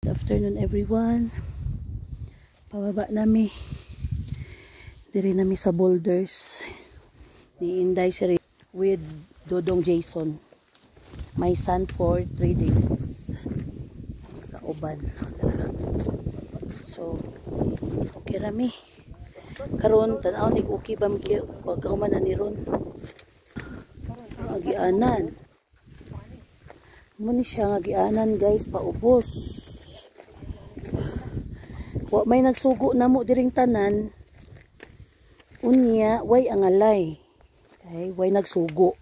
Good afternoon everyone. Pababa nami. Diri nami sa boulders. Ni Inday Siri with Dodong Jason. My son for 3 days. Kauban. So, okay rami. Karon tan-aw ni okay ba pagkahuman na ni ron. Agianan. Muni siya nga gianan guys, paubos. Wa may nagsugo namo diring tanan. Unya way angalay. Okay, way nagsugo.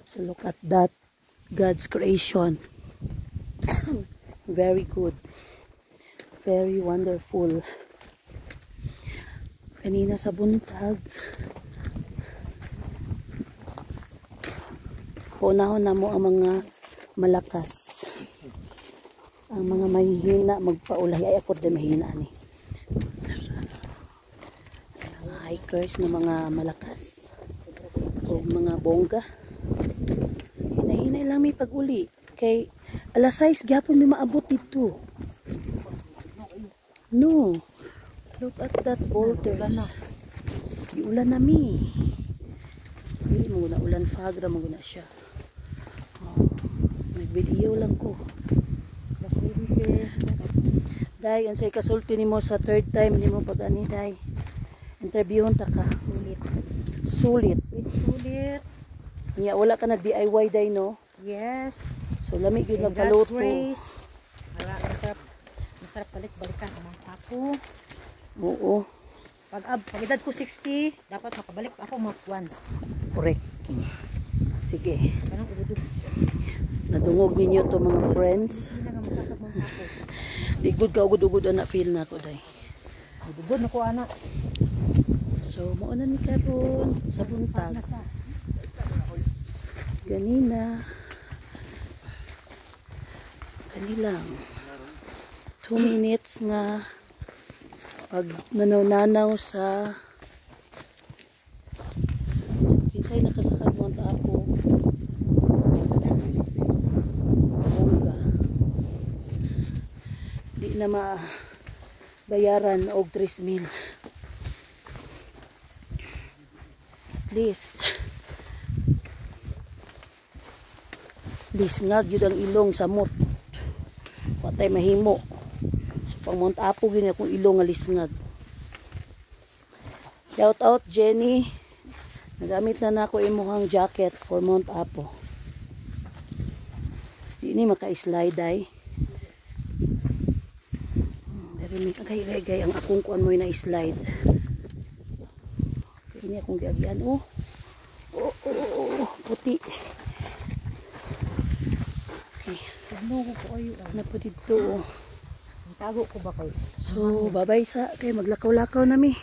So look at that, God's creation. Very good. Very wonderful. Kanina sa buntag, hunahon na mo ang mga malakas. Ang mga mahihina magpaulay. Ay ako din mahina ni. Mga hikers na mga malakas. O mga bongga. Hinahinay lang may pag-uli. Kay alas 6 gyapon may maabot dito. No. Look at that boulders. Di ulan na mi. Hindi mo na ulan fagra mo na siya. Nag-video lang ko. Day, unsay kasulti nimo sa third time nimo pag ani day. Interviewon ta ka. Sulit. Sulit. It's sulit. Nya wala ka nag DIY day no? Yes. So lamig gyud In nagpaluto. God's grace. Masarap balik-balikan ang ako. Oo. Pag edad ko 60, dapat makabalik ako once. Correct. Sige. Kanang udod. Nadungog ninyo to mga friends. Hindi na nga masakap mong ako. Di good ka ugod-ugod na feel na ko day. Udod na ko ana. So mauna ni karon sa buntag. Ganina. Kanilang 2 minutes nga pag nanaw-nanaw sa kinsay nakasakad mo ang ako bongga di na mabayaran og 3,000 at least lisngag yun ang ilong samot patay mahimo. Pang Mount Apo gini akong ilong nga lisngag. Shout out Jenny. Nagamit na nako imuhang jacket for Mount Apo. Di ni maka-slide ay. Dari mi kagay ang akong kuan mo na slide. Ini akong giagian oh. Oh, puti. Okay. Ano ko ayo. Napa dito oh. Tago ko ba kayo? So, bye-bye sa kay maglakaw-lakaw nami.